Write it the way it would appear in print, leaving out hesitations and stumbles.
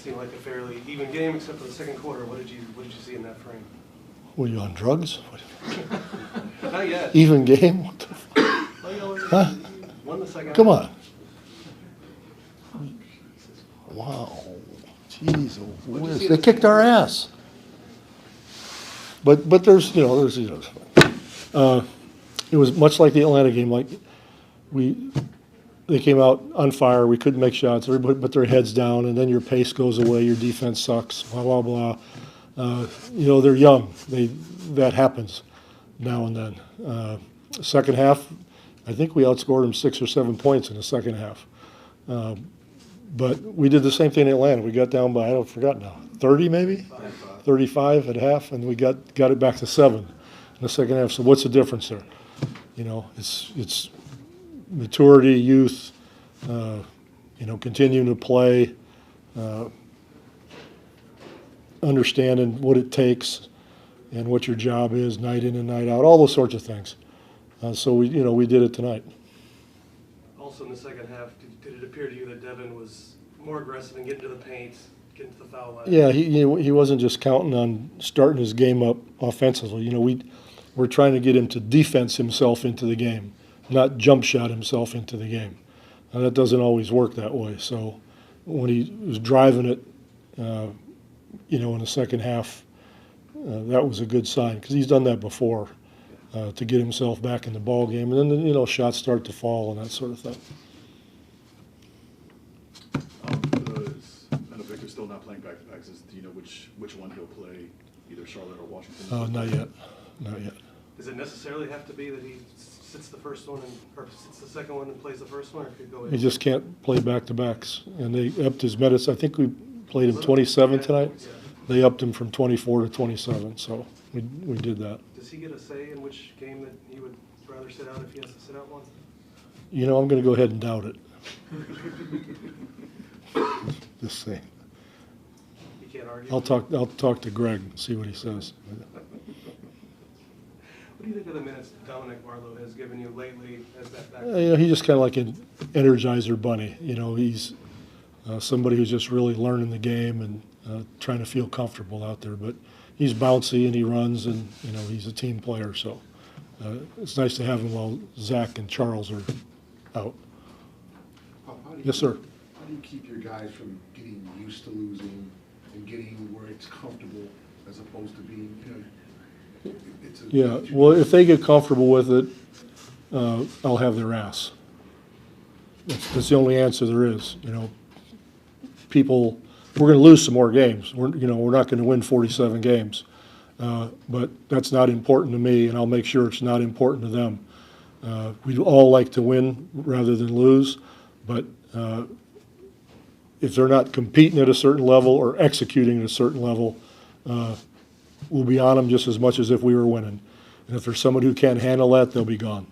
seemed like a fairly even game except for the second quarter. What did you see in that frame? Were you on drugs? Not yet. Even game? What the huh? Won the second. Come on. Wow. Jeez, whiz. They kicked our ass. But there's it was much like the Atlanta game. Like they came out on fire. We couldn't make shots. Everybody put their heads down, and then your pace goes away. Your defense sucks. Blah blah blah. They're young. That happens now and then. Second half, I think we outscored them 6 or 7 points in the second half. But we did the same thing in Atlanta. We got down by, I forgot now, 30 maybe? 35 at half, and we got it back to 7 in the second half. So what's the difference there? It's maturity, youth, continuing to play, understanding what it takes and what your job is night in and night out, all those sorts of things. So we did it tonight. Also in the second half, did it appear to you that Devin was more aggressive in getting to the paint, getting to the foul line? Yeah, he wasn't just counting on starting his game up offensively. We're trying to get him to defense himself into the game, not jump shot himself into the game. Now, that doesn't always work that way. So when he was driving it, in the second half, that was a good sign because he's done that before to get himself back in the ball game, and then shots start to fall and that sort of thing. I know Victor's still not playing back-to-backs. Do you know which one he'll play, either Charlotte or Washington? Not yet. Does it necessarily have to be that he sits the first one or sits the second one and plays the first one, or could go in? He just can't play back-to-backs, and they upped his minutes. I think we played him 27 tonight. Yeah. They upped him from 24 to 27, so we did that. Does he get a say in which game that he would rather sit out if he has to sit out one? I'm going to go ahead and doubt it. Just saying. You can't argue. I'll talk to Gregg and see what he says. What do you think of the minutes Dominic Marlowe has given you lately as that back? He's just kind of like an Energizer bunny. He's somebody who's just really learning the game and trying to feel comfortable out there. But he's bouncy and he runs, and he's a team player. So it's nice to have him while Zach and Charles are out. Yes, sir. How do you keep your guys from getting used to losing and getting where it's comfortable as opposed to being, Well, if they get comfortable with it, I'll have their ass. That's the only answer there is. People, we're going to lose some more games. We're not going to win 47 games, but that's not important to me, and I'll make sure it's not important to them. We'd all like to win rather than lose, but if they're not competing at a certain level or executing at a certain level, we'll be on them just as much as if we were winning. And if there's someone who can't handle that, they'll be gone.